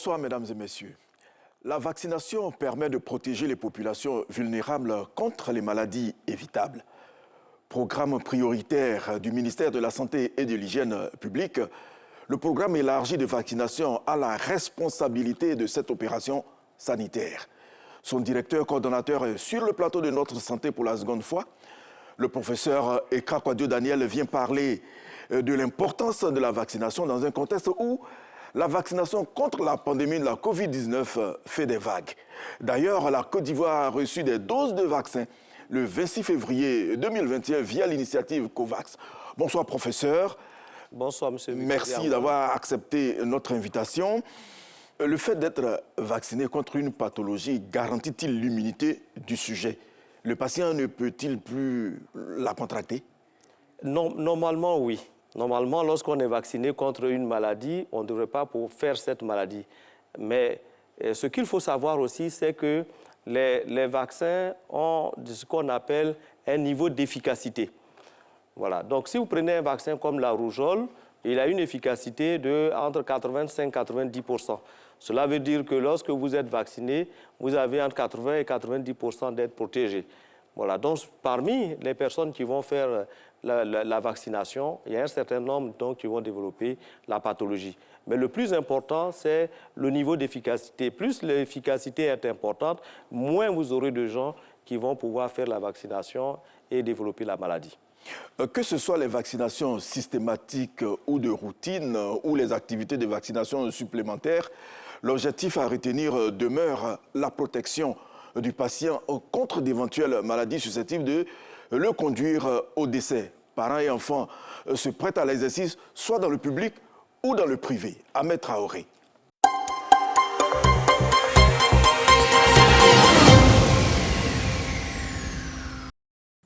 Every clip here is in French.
Bonsoir mesdames et messieurs. La vaccination permet de protéger les populations vulnérables contre les maladies évitables. Programme prioritaire du ministère de la Santé et de l'Hygiène publique, le programme élargi de vaccination a la responsabilité de cette opération sanitaire. Son directeur coordonnateur est sur le plateau de Notre Santé pour la seconde fois. Le professeur Eka Kwadio Daniel vient parler de l'importance de la vaccination dans un contexte où la vaccination contre la pandémie de la Covid-19 fait des vagues. D'ailleurs, la Côte d'Ivoire a reçu des doses de vaccins le 26 février 2021 via l'initiative COVAX. Bonsoir professeur. Bonsoir monsieur. Merci d'avoir accepté notre invitation. Le fait d'être vacciné contre une pathologie garantit-il l'immunité du sujet? Le patient ne peut-il plus la contracter? Non, normalement, oui. Normalement, lorsqu'on est vacciné contre une maladie, on ne devrait pas faire cette maladie. Mais ce qu'il faut savoir aussi, c'est que les vaccins ont ce qu'on appelle un niveau d'efficacité. Voilà. Donc, si vous prenez un vaccin comme la rougeole, il a une efficacité de entre 85 et 90%. Cela veut dire que lorsque vous êtes vacciné, vous avez entre 80 et 90% d'être protégé. Voilà. Donc, parmi les personnes qui vont faire la vaccination, il y a un certain nombre donc, qui vont développer la pathologie. Mais le plus important, c'est le niveau d'efficacité. Plus l'efficacité est importante, moins vous aurez de gens qui vont pouvoir faire la vaccination et développer la maladie. Que ce soit les vaccinations systématiques ou de routine ou les activités de vaccination supplémentaires, l'objectif à retenir demeure la protection du patient contre d'éventuelles maladies susceptibles de le conduire au décès. Parents et enfants se prêtent à l'exercice soit dans le public ou dans le privé. Ahmed Traoré.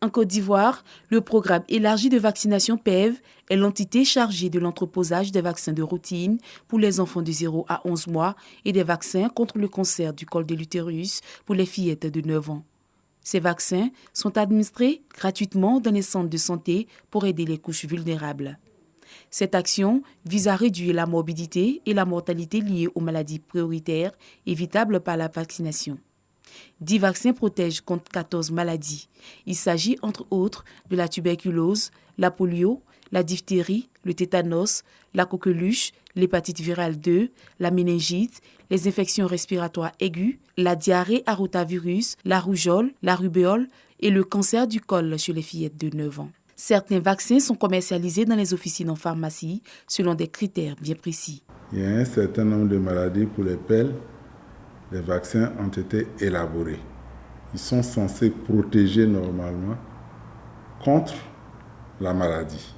En Côte d'Ivoire, le programme élargi de vaccination PEV est l'entité chargée de l'entreposage des vaccins de routine pour les enfants de 0 à 11 mois et des vaccins contre le cancer du col de l'utérus pour les fillettes de 9 ans. Ces vaccins sont administrés gratuitement dans les centres de santé pour aider les couches vulnérables. Cette action vise à réduire la morbidité et la mortalité liées aux maladies prioritaires évitables par la vaccination. 10 vaccins protègent contre 14 maladies. Il s'agit entre autres de la tuberculose, la polio, la diphtérie, le tétanos, la coqueluche, l'hépatite virale 2, la méningite, les infections respiratoires aiguës, la diarrhée à rotavirus, la rougeole, la rubéole et le cancer du col chez les fillettes de 9 ans. Certains vaccins sont commercialisés dans les officines en pharmacie selon des critères bien précis. Il y a un certain nombre de maladies pour lesquelles les vaccins ont été élaborés. Ils sont censés protéger normalement contre la maladie.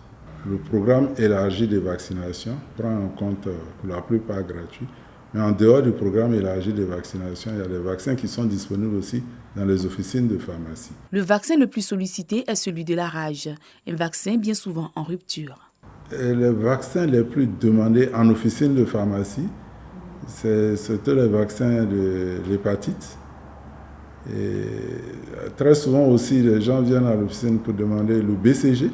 Le programme élargi de vaccination prend en compte pour la plupart gratuit, mais en dehors du programme élargi de vaccination, il y a des vaccins qui sont disponibles aussi dans les officines de pharmacie. Le vaccin le plus sollicité est celui de la rage, un vaccin bien souvent en rupture. Et les vaccins les plus demandés en officine de pharmacie, c'est surtout les vaccins de l'hépatite. Et très souvent aussi, les gens viennent à l'officine pour demander le BCG,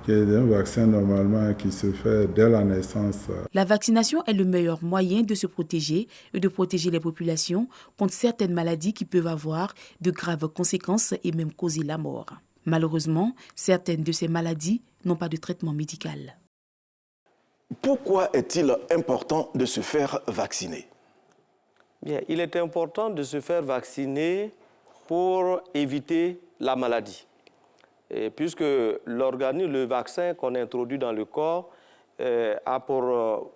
qui est un vaccin normalement qui se fait dès la naissance. La vaccination est le meilleur moyen de se protéger et de protéger les populations contre certaines maladies qui peuvent avoir de graves conséquences et même causer la mort. Malheureusement, certaines de ces maladies n'ont pas de traitement médical. Pourquoi est-il important de se faire vacciner? Bien, il est important de se faire vacciner pour éviter la maladie. Et puisque le vaccin qu'on introduit dans le corps a pour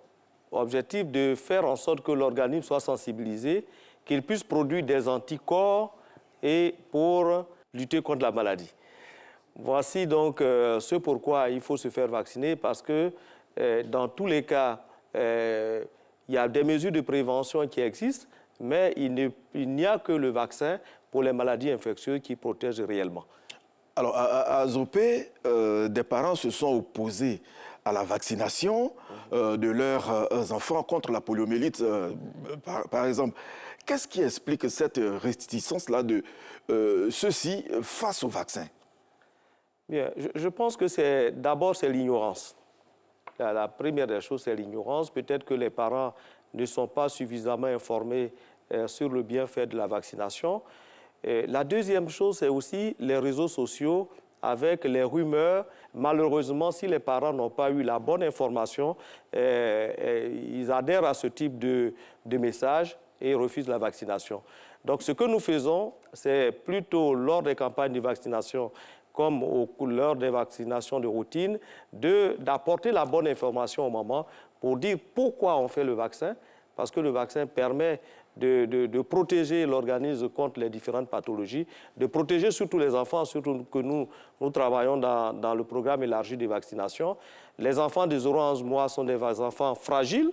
objectif de faire en sorte que l'organisme soit sensibilisé, qu'il puisse produire des anticorps et pour lutter contre la maladie. Voici donc ce pourquoi il faut se faire vacciner, parce que dans tous les cas, il y a des mesures de prévention qui existent, mais il n'y a que le vaccin pour les maladies infectieuses qui protège réellement. Alors, à Zopé, des parents se sont opposés à la vaccination de leurs enfants contre la poliomyélite, par exemple. Qu'est-ce qui explique cette réticence-là de ceux-ci face au vaccin? Bien, je pense que d'abord c'est l'ignorance. La première des choses, c'est l'ignorance. Peut-être que les parents ne sont pas suffisamment informés sur le bienfait de la vaccination. La deuxième chose, c'est aussi les réseaux sociaux avec les rumeurs. Malheureusement, si les parents n'ont pas eu la bonne information, ils adhèrent à ce type de messages et refusent la vaccination. Donc, ce que nous faisons, c'est plutôt lors des campagnes de vaccination comme lors des vaccinations de routine, d'apporter la bonne information aux mamans pour dire pourquoi on fait le vaccin, parce que le vaccin permet de protéger l'organisme contre les différentes pathologies, de protéger surtout les enfants, surtout que nous travaillons dans le programme élargi de vaccination. Les enfants de 0 à 11 mois sont des enfants fragiles,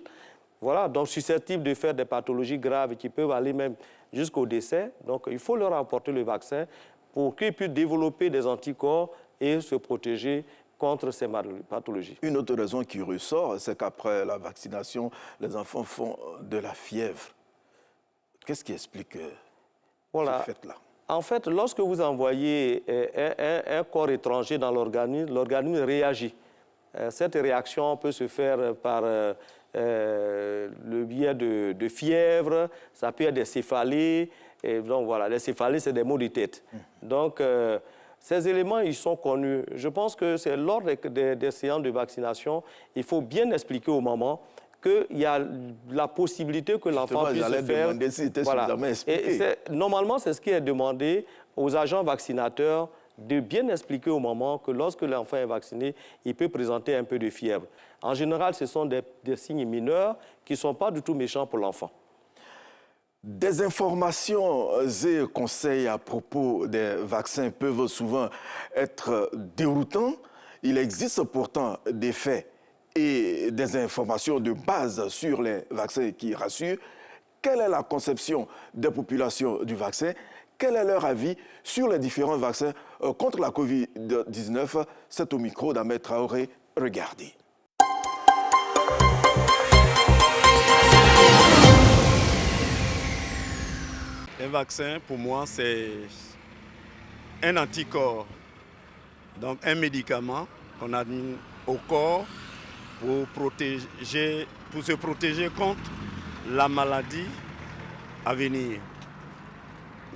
voilà, donc susceptibles de faire des pathologies graves qui peuvent aller même jusqu'au décès. Donc il faut leur apporter le vaccin pour qu'ils puissent développer des anticorps et se protéger contre ces pathologies. Une autre raison qui ressort, c'est qu'après la vaccination, les enfants font de la fièvre. Qu'est-ce qui explique ce fait-là? En fait, lorsque vous envoyez un corps étranger dans l'organisme, l'organisme réagit. Cette réaction peut se faire par le biais de fièvre, ça peut être des céphalées. Et donc voilà, les céphalées, c'est des maux de tête. Donc, ces éléments, ils sont connus. Je pense que c'est lors des séances de vaccination, il faut bien expliquer aux mamans qu'il y a la possibilité que l'enfant puisse se faire... Demander si c'était suffisamment expliqué. Normalement, c'est ce qui est demandé aux agents vaccinateurs de bien expliquer aux mamans que lorsque l'enfant est vacciné, il peut présenter un peu de fièvre. En général, ce sont des signes mineurs qui ne sont pas du tout méchants pour l'enfant. Des informations et conseils à propos des vaccins peuvent souvent être déroutants. Il existe pourtant des faits et des informations de base sur les vaccins qui rassurent. Quelle est la conception des populations du vaccin? Quel est leur avis sur les différents vaccins contre la Covid-19? C'est au micro d'Ahmed Traoré. Regardez. Un vaccin, pour moi, c'est un anticorps, donc un médicament qu'on admet au corps pour se protéger contre la maladie à venir.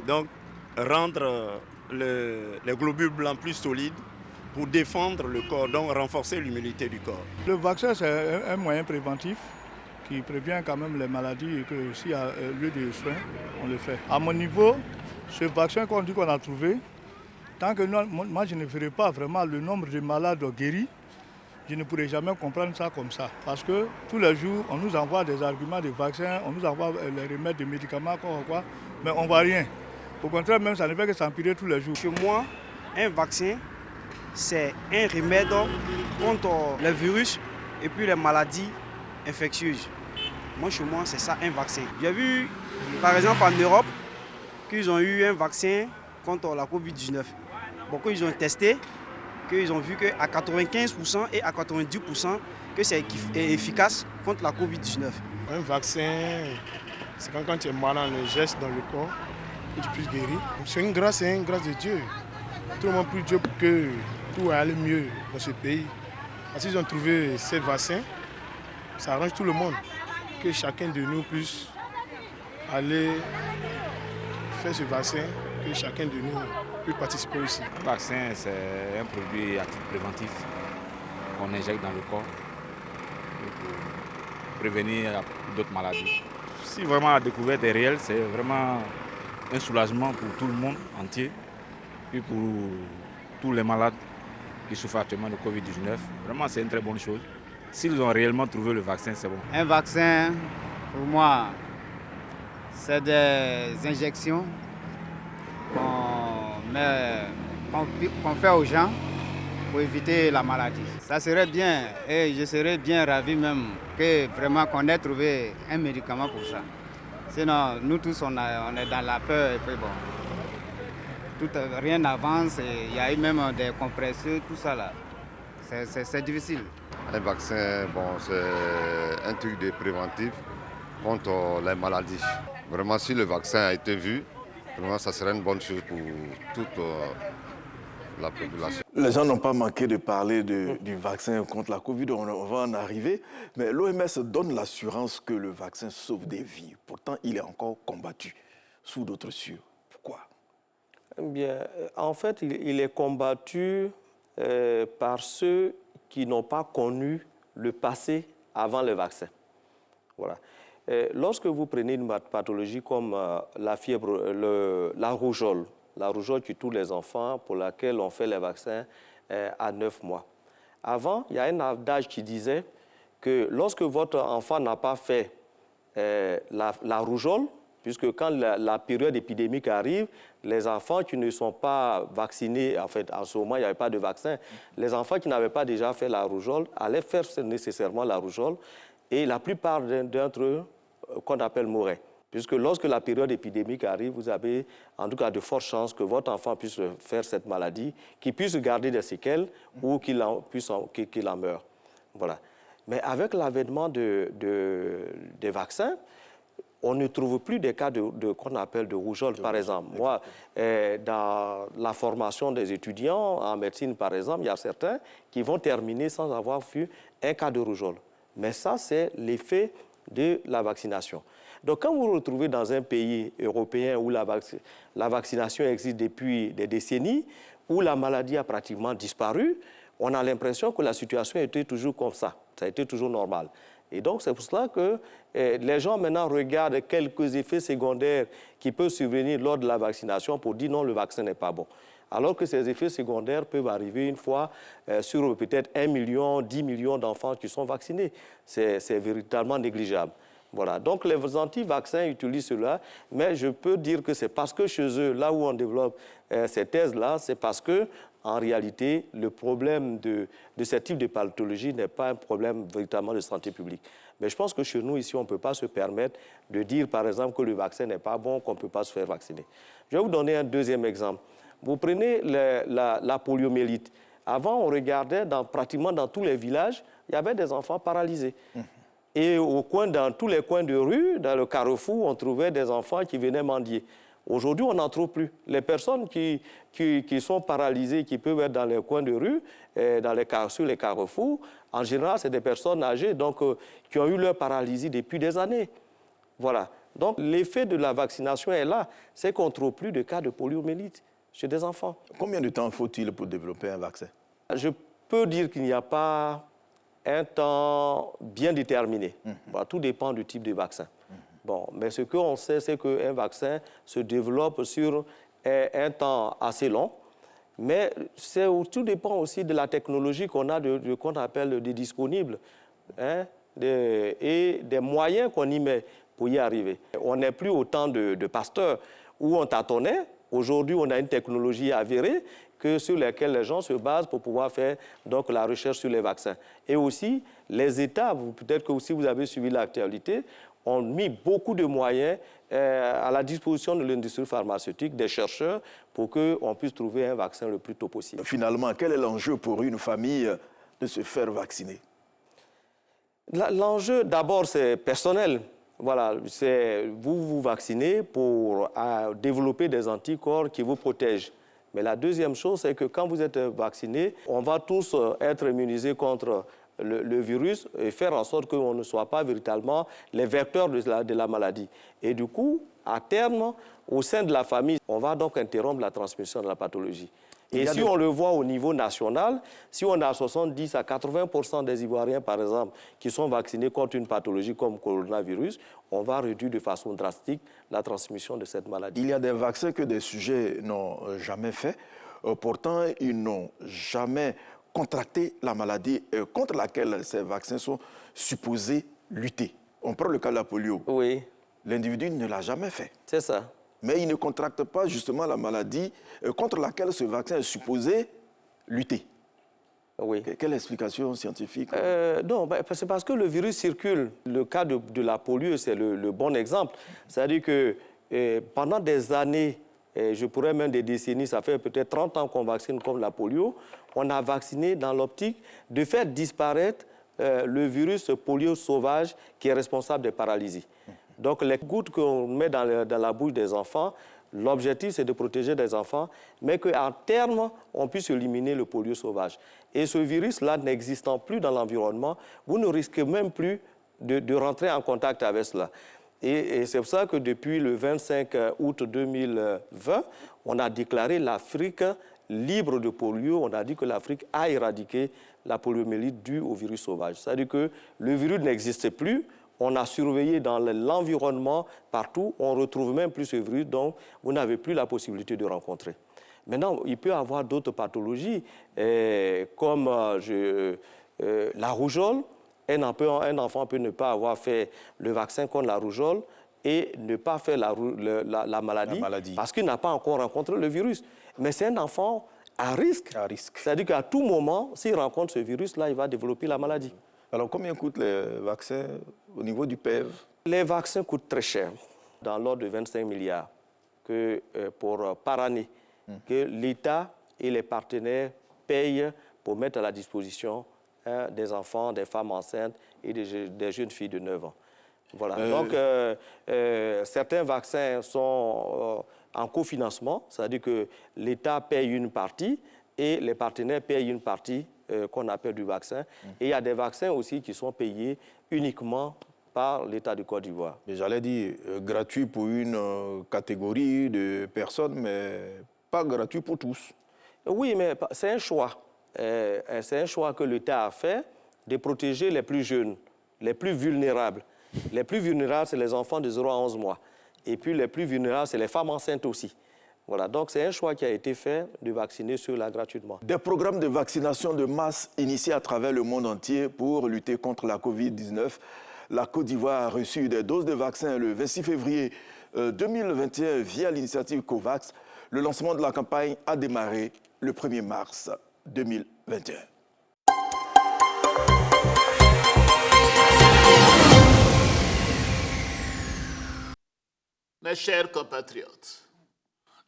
Donc, rendre les globules blancs plus solides pour défendre le corps, donc renforcer l'immunité du corps. Le vaccin, c'est un moyen préventif qui prévient quand même les maladies et que s'il y a lieu de soins, on le fait. À mon niveau, ce vaccin qu'on dit qu'on a trouvé, tant que moi je ne ferai pas vraiment le nombre de malades guéris, je ne pourrai jamais comprendre ça comme ça. Parce que tous les jours, on nous envoie des arguments de vaccins, on nous envoie les remèdes, des médicaments, quoi, mais on ne voit rien. Au contraire, même ça ne fait que s'empirer tous les jours. Chez moi, un vaccin, c'est un remède contre les virus et puis les maladies infectieuses. Moi, chez moi, c'est ça, un vaccin. J'ai vu, par exemple, en Europe, qu'ils ont eu un vaccin contre la Covid-19. Beaucoup, ils ont testé, qu'ils ont vu qu'à 95% et à 90% que c'est efficace contre la Covid-19. Un vaccin, c'est quand tu es malade, le geste dans le corps, que tu puisses guérir. C'est une grâce de Dieu. Tout le monde prie Dieu pour que tout aille mieux dans ce pays. Parce qu'ils ont trouvé ces vaccins, ça arrange tout le monde. Que chacun de nous puisse aller faire ce vaccin, que chacun de nous puisse participer aussi. Le vaccin, c'est un produit à titre préventif qu'on injecte dans le corps pour prévenir d'autres maladies. Si vraiment la découverte est réelle, c'est vraiment un soulagement pour tout le monde entier et pour tous les malades qui souffrent actuellement de Covid-19. Vraiment, c'est une très bonne chose. S'ils ont réellement trouvé le vaccin, c'est bon. Un vaccin, pour moi, c'est des injections qu'on fait aux gens pour éviter la maladie. Ça serait bien et je serais bien ravi même que vraiment qu'on ait trouvé un médicament pour ça. Sinon, nous tous, on est dans la peur et puis bon, rien n'avance et il y a eu même des compresseurs, tout ça là. C'est difficile. Un vaccin, bon, c'est un truc de préventif contre les maladies. Vraiment, si le vaccin a été vu, vraiment, ça serait une bonne chose pour toute la population. Les gens n'ont pas manqué de parler du vaccin contre la Covid, on va en arriver. Mais l'OMS donne l'assurance que le vaccin sauve des vies. Pourtant, il est encore combattu sous d'autres cieux. Pourquoi? Eh bien, en fait, il est combattu par ceux qui n'ont pas connu le passé avant le vaccin. Voilà. Lorsque vous prenez une pathologie comme la fièvre, la rougeole tue tous les enfants pour laquelle on fait les vaccins à 9 mois. Avant, il y a un adage qui disait que lorsque votre enfant n'a pas fait la rougeole, puisque quand la période épidémique arrive, les enfants qui ne sont pas vaccinés, en fait, en ce moment, il n'y avait pas de vaccin, les enfants qui n'avaient pas déjà fait la rougeole allaient faire nécessairement la rougeole, et la plupart d'entre eux, qu'on appelle mouraient. Puisque lorsque la période épidémique arrive, vous avez en tout cas de fortes chances que votre enfant puisse faire cette maladie, qu'il puisse garder des séquelles ou qu'il en meure. Voilà. Mais avec l'avènement des vaccins, on ne trouve plus des cas qu'on appelle de rougeole, par exemple. Moi, dans la formation des étudiants en médecine, par exemple, il y a certains qui vont terminer sans avoir vu un cas de rougeole. Mais ça, c'est l'effet de la vaccination. Donc, quand vous vous retrouvez dans un pays européen où la vaccination existe depuis des décennies, où la maladie a pratiquement disparu, on a l'impression que la situation était toujours comme ça. Ça a été toujours normal. Et donc, c'est pour cela que les gens maintenant regardent quelques effets secondaires qui peuvent survenir lors de la vaccination pour dire non, le vaccin n'est pas bon. Alors que ces effets secondaires peuvent arriver une fois sur peut-être 1 million, 10 millions d'enfants qui sont vaccinés. C'est véritablement négligeable. Voilà. Donc, les anti-vaccins utilisent cela, mais je peux dire que c'est parce que chez eux, là où on développe ces thèses-là, c'est parce que en réalité, le problème de ce type de pathologie n'est pas un problème véritablement de santé publique. Mais je pense que chez nous, ici, on ne peut pas se permettre de dire, par exemple, que le vaccin n'est pas bon, qu'on ne peut pas se faire vacciner. Je vais vous donner un deuxième exemple. Vous prenez la poliomyélite. Avant, on regardait pratiquement dans tous les villages, il y avait des enfants paralysés. Et dans tous les coins de rue, dans le carrefour, on trouvait des enfants qui venaient mendier. Aujourd'hui, on n'en trouve plus. Les personnes qui sont paralysées, qui peuvent être dans les coins de rue, sur les carrefours, en général, c'est des personnes âgées donc, qui ont eu leur paralysie depuis des années. Voilà. Donc, l'effet de la vaccination est là. C'est qu'on ne trouve plus de cas de poliomyélite chez des enfants. Combien de temps faut-il pour développer un vaccin? Je peux dire qu'il n'y a pas un temps bien déterminé. Voilà, tout dépend du type de vaccin. Bon, mais ce qu'on sait, c'est qu'un vaccin se développe sur un temps assez long, mais tout dépend aussi de la technologie qu'on a, qu'on appelle des disponibles, hein, et des moyens qu'on y met pour y arriver. On n'est plus au temps de Pasteur où on tâtonnait. Aujourd'hui, on a une technologie avérée sur laquelle les gens se basent pour pouvoir faire donc, la recherche sur les vaccins. Et aussi, les États, peut-être que aussi vous avez suivi l'actualité, ont mis beaucoup de moyens à la disposition de l'industrie pharmaceutique, des chercheurs, pour qu'on puisse trouver un vaccin le plus tôt possible. Finalement, quel est l'enjeu pour une famille de se faire vacciner? L'enjeu, d'abord, c'est personnel. Voilà, c'est vous vaccinez pour développer des anticorps qui vous protègent. Mais la deuxième chose, c'est que quand vous êtes vacciné, on va tous être immunisés contre le virus et faire en sorte qu'on ne soit pas véritablement les vecteurs de la maladie. Et du coup, à terme, au sein de la famille, on va donc interrompre la transmission de la pathologie. Et si on le voit au niveau national, si on a 70 à 80% des Ivoiriens, par exemple, qui sont vaccinés contre une pathologie comme le coronavirus, on va réduire de façon drastique la transmission de cette maladie. Il y a des vaccins que des sujets n'ont jamais fait. Pourtant, ils n'ont jamais contracté la maladie contre laquelle ces vaccins sont supposés lutter. On prend le cas de la polio. Oui. L'individu ne l'a jamais fait. C'est ça. Mais il ne contracte pas justement la maladie contre laquelle ce vaccin est supposé lutter. Oui. Quelle explication scientifique? Non, c'est parce que le virus circule. Le cas de la polio, c'est le bon exemple. C'est-à-dire que pendant des années, je pourrais même des décennies, ça fait peut-être 30 ans qu'on vaccine comme la polio, on a vacciné dans l'optique de faire disparaître le virus polio sauvage qui est responsable des paralysies. Donc, les gouttes qu'on met dans la bouche des enfants L'objectif, c'est de protéger les enfants, mais qu'à terme, on puisse éliminer le polio sauvage. Et ce virus-là n'existant plus dans l'environnement, vous ne risquez même plus de rentrer en contact avec cela. Et c'est pour ça que depuis le 25 août 2020, on a déclaré l'Afrique libre de polio. On a dit que l'Afrique a éradiqué la poliomyélite due au virus sauvage. C'est-à-dire que le virus n'existait plus. On a surveillé dans l'environnement partout. On ne retrouve même plus ce virus, donc vous n'avez plus la possibilité de rencontrer. Maintenant, il peut y avoir d'autres pathologies, comme la rougeole. Un enfant peut ne pas avoir fait le vaccin contre la rougeole et ne pas faire la maladie parce qu'il n'a pas encore rencontré le virus. Mais c'est un enfant à risque. C'est-à-dire qu'à tout moment, s'il rencontre ce virus-là, il va développer la maladie. Alors, combien coûtent les vaccins au niveau du PEV? Les vaccins coûtent très cher, dans l'ordre de 25 milliards par année, que l'État et les partenaires payent pour mettre à la disposition des enfants, des femmes enceintes et des jeunes filles de 9 ans. Voilà. Donc, certains vaccins sont en cofinancement, c'est-à-dire que l'État paye une partie et les partenaires payent une partie qu'on appelle du vaccin. Et il y a des vaccins aussi qui sont payés uniquement par l'État de Côte d'Ivoire. J'allais dire gratuit pour une catégorie de personnes, mais pas gratuit pour tous. Oui, mais c'est un choix. C'est un choix que l'État a fait de protéger les plus jeunes, les plus vulnérables. Les plus vulnérables, c'est les enfants de 0 à 11 mois. Et puis les plus vulnérables, c'est les femmes enceintes aussi. Voilà, donc c'est un choix qui a été fait de vacciner ceux-là gratuitement. Des programmes de vaccination de masse initiés à travers le monde entier pour lutter contre la Covid-19. La Côte d'Ivoire a reçu des doses de vaccins le 26 février 2021 via l'initiative COVAX. Le lancement de la campagne a démarré le 1er mars 2021. Mes chers compatriotes,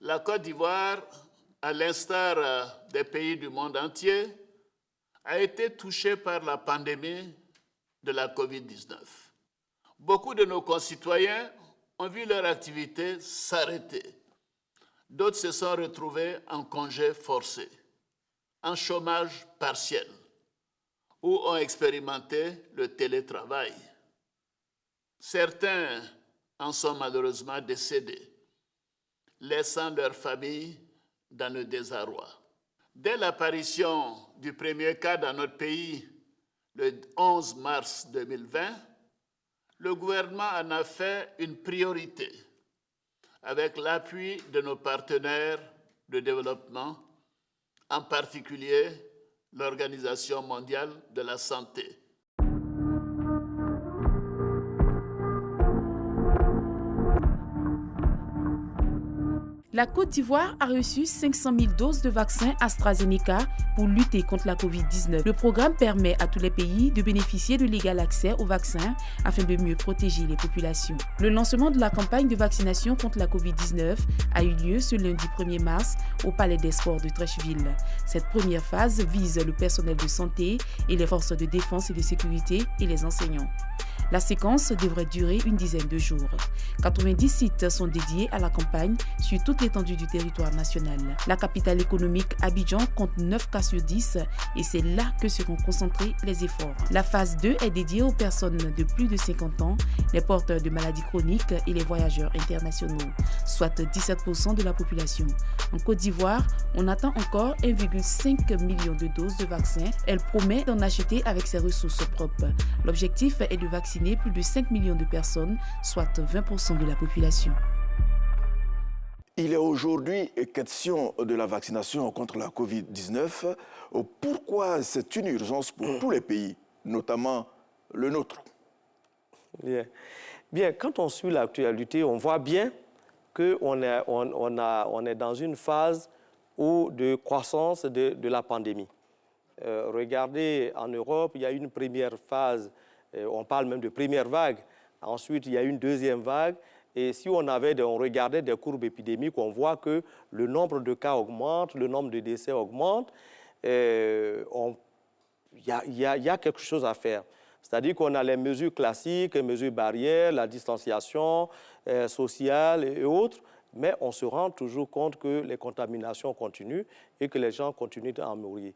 la Côte d'Ivoire, à l'instar des pays du monde entier, a été touchée par la pandémie de la Covid-19. Beaucoup de nos concitoyens ont vu leur activité s'arrêter. D'autres se sont retrouvés en congé forcé, en chômage partiel, ou ont expérimenté le télétravail. Certains en sont malheureusement décédés, laissant leur famille dans le désarroi. Dès l'apparition du premier cas dans notre pays, le 11 mars 2020, le gouvernement en a fait une priorité avec l'appui de nos partenaires de développement, en particulier l'Organisation mondiale de la santé. La Côte d'Ivoire a reçu 500 000 doses de vaccins AstraZeneca pour lutter contre la Covid-19. Le programme permet à tous les pays de bénéficier de l'égal accès aux vaccins afin de mieux protéger les populations. Le lancement de la campagne de vaccination contre la Covid-19 a eu lieu ce lundi 1er mars au Palais des Sports de Treichville. Cette première phase vise le personnel de santé et les forces de défense et de sécurité et les enseignants. La séquence devrait durer une dizaine de jours. 90 sites sont dédiés à la campagne sur toute l'étendue du territoire national. La capitale économique Abidjan compte 9 cas sur 10 et c'est là que seront concentrés les efforts. La phase 2 est dédiée aux personnes de plus de 50 ans, les porteurs de maladies chroniques et les voyageurs internationaux, soit 17% de la population. En Côte d'Ivoire, on attend encore 1,5 million de doses de vaccins. Elle promet d'en acheter avec ses ressources propres. L'objectif est de vacciner plus de 5 millions de personnes, soit 20% de la population. Il est aujourd'hui question de la vaccination contre la Covid-19. Pourquoi c'est une urgence pour tous les pays, notamment le nôtre? Bien, quand on suit l'actualité, on voit bien qu'on est dans une phase de croissance de la pandémie. Regardez, en Europe, il y a une première phase. On parle même de première vague. Ensuite, il y a une deuxième vague. Et si on regardait des courbes épidémiques, on voit que le nombre de cas augmente, le nombre de décès augmente. Il y a quelque chose à faire. C'est-à-dire qu'on a les mesures classiques, les mesures barrières, la distanciation sociale et autres. mais on se rend toujours compte que les contaminations continuent et que les gens continuent à mourir.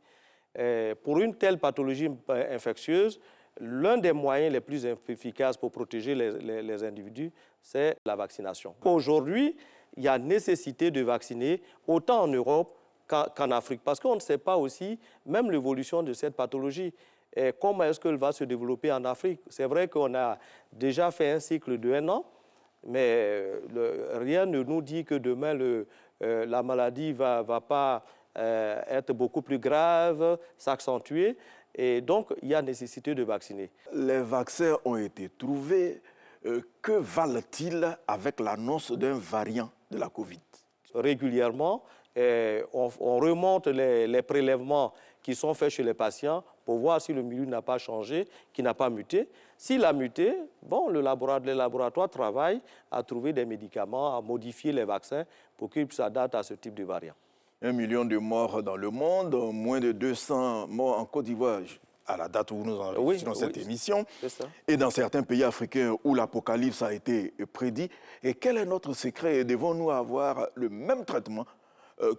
Pour une telle pathologie infectieuse, l'un des moyens les plus efficaces pour protéger les individus, c'est la vaccination. Aujourd'hui, il y a nécessité de vacciner autant en Europe qu'en Afrique, parce qu'on ne sait pas aussi même l'évolution de cette pathologie. Et comment est-ce qu'elle va se développer en Afrique? C'est vrai qu'on a déjà fait un cycle de 1 an, mais rien ne nous dit que demain, la maladie ne va pas être beaucoup plus grave, s'accentuer. Et donc, il y a nécessité de vacciner. Les vaccins ont été trouvés. Que valent-ils avec l'annonce d'un variant de la Covid? Régulièrement, on remonte les prélèvements qui sont faits chez les patients pour voir si le milieu n'a pas changé, qu'il n'a pas muté. S'il a muté, bon, les laboratoires travaillent à trouver des médicaments, à modifier les vaccins pour qu'ils s'adaptent à ce type de variant. 1 million de morts dans le monde, moins de 200 morts en Côte d'Ivoire à la date où nous enregistrons cette émission, et dans certains pays africains où l'apocalypse a été prédit. Et quel est notre secret? Devons-nous avoir le même traitement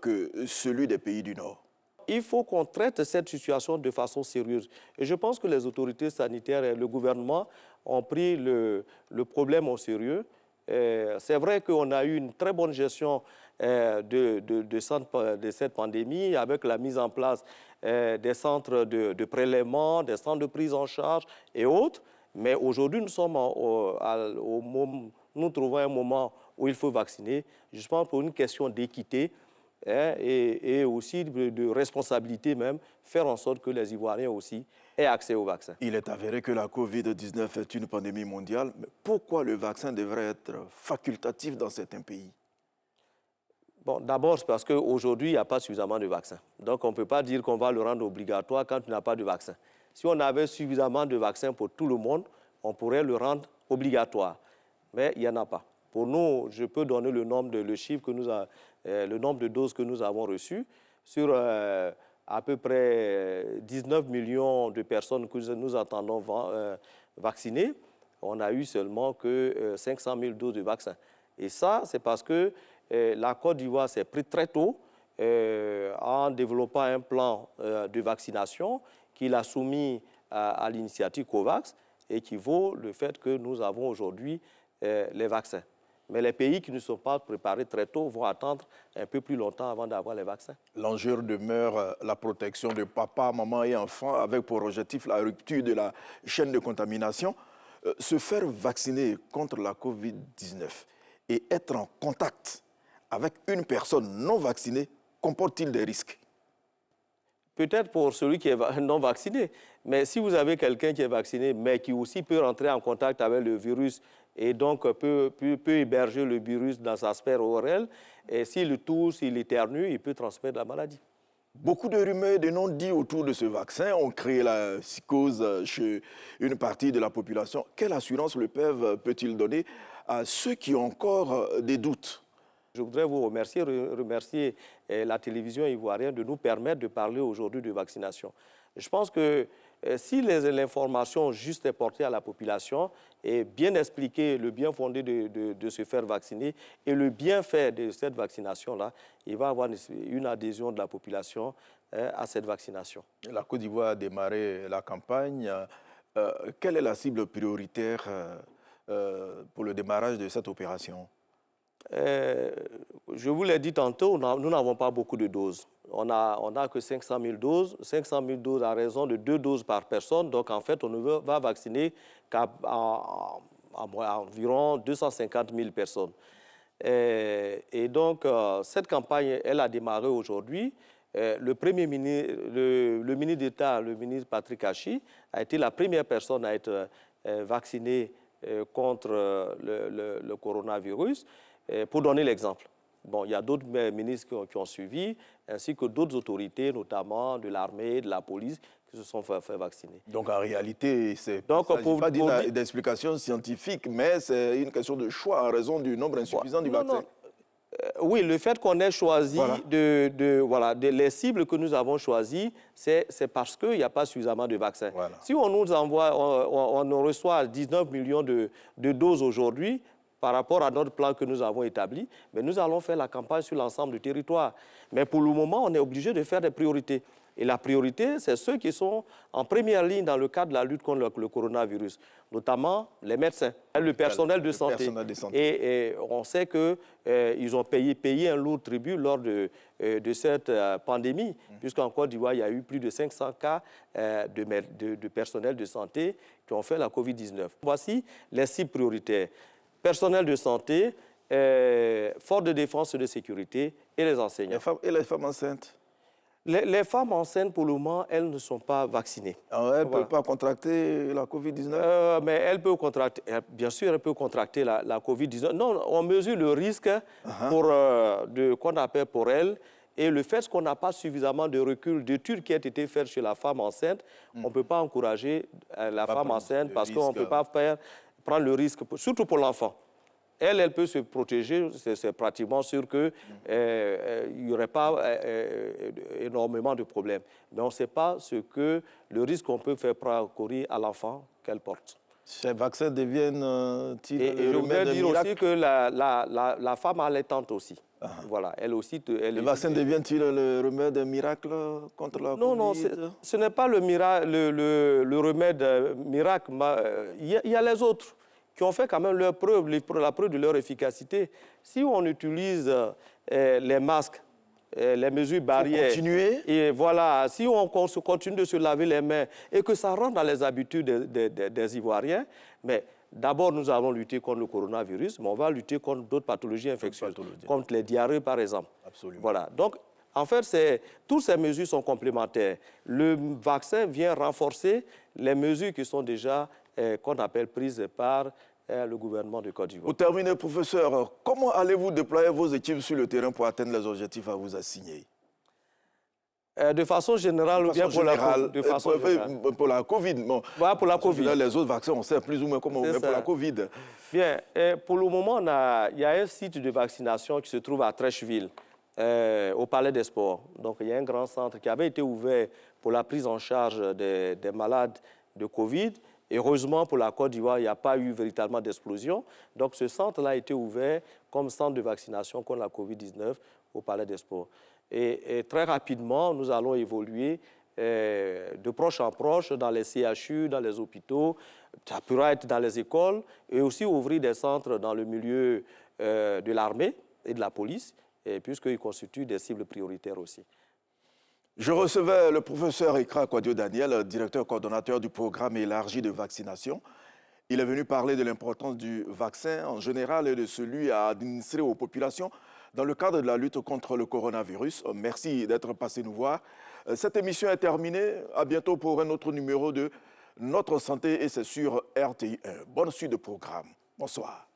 que celui des pays du Nord? Il faut qu'on traite cette situation de façon sérieuse. Et je pense que les autorités sanitaires et le gouvernement ont pris le problème au sérieux. C'est vrai qu'on a eu une très bonne gestion de cette pandémie avec la mise en place des centres de prélèvement, des centres de prise en charge et autres. Mais aujourd'hui, nous trouvons un moment où il faut vacciner, je pense pour une question d'équité et aussi de responsabilité même, faire en sorte que les Ivoiriens aussi aient accès au vaccin. Il est avéré que la Covid-19 est une pandémie mondiale, mais pourquoi le vaccin devrait être facultatif dans certains pays? Bon, d'abord, c'est parce qu'aujourd'hui, il n'y a pas suffisamment de vaccins. Donc, on ne peut pas dire qu'on va le rendre obligatoire quand il n'y a pas de vaccin. Si on avait suffisamment de vaccins pour tout le monde, on pourrait le rendre obligatoire. Mais il n'y en a pas. Pour nous, je peux donner le nombre de doses que nous avons reçues sur à peu près 19 millions de personnes que nous attendons vacciner. On a eu seulement que 500 000 doses de vaccins. Et ça, c'est parce que la Côte d'Ivoire s'est pris très tôt en développant un plan de vaccination qu'il a soumis à l'initiative COVAX et qui vaut le fait que nous avons aujourd'hui les vaccins. Mais les pays qui ne sont pas préparés très tôt vont attendre un peu plus longtemps avant d'avoir les vaccins. L'enjeu demeure la protection de papa, maman et enfants avec pour objectif la rupture de la chaîne de contamination. Se faire vacciner contre la Covid-19 et être en contact avec une personne non vaccinée comporte-t-il des risques? Peut-être pour celui qui est non vacciné, mais si vous avez quelqu'un qui est vacciné, mais qui aussi peut rentrer en contact avec le virus et donc peut héberger le virus dans sa sphère orale, et s'il tousse, s'il éternue, il peut transmettre la maladie. Beaucoup de rumeurs et de non-dits autour de ce vaccin ont créé la psychose chez une partie de la population. Quelle assurance le PEV peut-il donner à ceux qui ont encore des doutes? Je voudrais vous remercier la télévision ivoirienne de nous permettre de parler aujourd'hui de vaccination. Je pense que si l'information juste est portée à la population et bien expliquer le bien fondé de se faire vacciner et le bienfait de cette vaccination-là, il va y avoir une adhésion de la population à cette vaccination. La Côte d'Ivoire a démarré la campagne. Quelle est la cible prioritaire pour le démarrage de cette opération? Je vous l'ai dit tantôt, nous n'avons pas beaucoup de doses. On n'a que 500 000 doses. 500 000 doses à raison de 2 doses par personne. Donc, en fait, on ne va vacciner qu'à environ 250 000 personnes. Et donc, cette campagne, elle a démarré aujourd'hui. Le ministre d'État, le ministre Patrick Achi, a été la première personne à être vaccinée contre le coronavirus. Pour donner l'exemple, bon, il y a d'autres ministres qui ont suivi, ainsi que d'autres autorités, notamment de l'armée, de la police, qui se sont fait vacciner. Donc en réalité, c'est pas d'explication scientifique, mais c'est une question de choix en raison du nombre insuffisant du vaccin. Oui, le fait qu'on ait choisi les cibles que nous avons choisies, c'est parce qu'il n'y a pas suffisamment de vaccins. Voilà. Si on nous envoie, on reçoit 19 millions de doses aujourd'hui, par rapport à notre plan que nous avons établi, mais nous allons faire la campagne sur l'ensemble du territoire. Mais pour le moment, on est obligé de faire des priorités. Et la priorité, c'est ceux qui sont en première ligne dans le cadre de la lutte contre le coronavirus, notamment les médecins, le personnel de santé. Et on sait qu'ils ont payé un lourd tribut lors de cette pandémie, puisqu'en Côte d'Ivoire, il y a eu plus de 500 cas de personnel de santé qui ont fait la COVID-19. Voici les 6 prioritaires. Personnel de santé, forces de défense et de sécurité et les enseignants. Et les femmes enceintes? Les femmes enceintes, pour le moment, elles ne sont pas vaccinées. Alors, elles ne peuvent pas contracter la COVID-19? Mais elles peuvent contracter, bien sûr, elles peuvent contracter la COVID-19. Non, on mesure le risque qu'on appelle pour elles. Et le fait qu'on n'a pas suffisamment de recul, d'études qui ont été faites chez la femme enceinte, on ne peut pas encourager la femme enceinte parce qu'on ne peut pas prendre le risque, surtout pour l'enfant. Elle peut se protéger, c'est pratiquement sûr qu'il n'y aurait pas énormément de problèmes. Mais on ne sait pas le risque qu'on peut faire courir à l'enfant qu'elle porte. Ces vaccins deviennent-ils et je voudrais dire aussi que la femme allaitante aussi. Voilà, elle aussi. Les vaccins deviennent-ils le remède miracle contre la COVID? Non, ce n'est pas le remède miracle. Il y a les autres qui ont fait quand même la preuve de leur efficacité. Si on utilise les masques, les mesures barrières, continuer. Et voilà, si on continue de se laver les mains et que ça rentre dans les habitudes des Ivoiriens, mais d'abord nous allons lutter contre le coronavirus, mais on va lutter contre d'autres pathologies infectieuses, contre les diarrhées par exemple. Absolument. Voilà, donc en fait, toutes ces mesures sont complémentaires. Le vaccin vient renforcer les mesures qui sont déjà qu'on appelle prises par le gouvernement de Côte d'Ivoire. Pour terminer, professeur, comment allez-vous déployer vos équipes sur le terrain pour atteindre les objectifs à vous assigner? De façon générale ou bien pour la COVID? Bon, voilà, pour la COVID. Là, les autres vaccins, on sait plus ou moins comment on fait pour la COVID. Bien, pour le moment, il y a un site de vaccination qui se trouve à Trècheville, au Palais des Sports. Donc, il y a un grand centre qui avait été ouvert pour la prise en charge des malades de COVID. Heureusement, pour la Côte d'Ivoire, il n'y a pas eu véritablement d'explosion. Donc, ce centre-là a été ouvert comme centre de vaccination contre la COVID-19 au Palais des Sports. Et très rapidement, nous allons évoluer de proche en proche dans les CHU, dans les hôpitaux, ça pourra être dans les écoles, et aussi ouvrir des centres dans le milieu de l'armée et de la police, puisqu'ils constituent des cibles prioritaires aussi. Je recevais le professeur Ikra Kwadio Daniel, directeur coordonnateur du programme élargi de vaccination. Il est venu parler de l'importance du vaccin en général et de celui à administrer aux populations dans le cadre de la lutte contre le coronavirus. Merci d'être passé nous voir. Cette émission est terminée. À bientôt pour un autre numéro de Notre Santé et c'est sur RTI1. Bonne suite de programme. Bonsoir.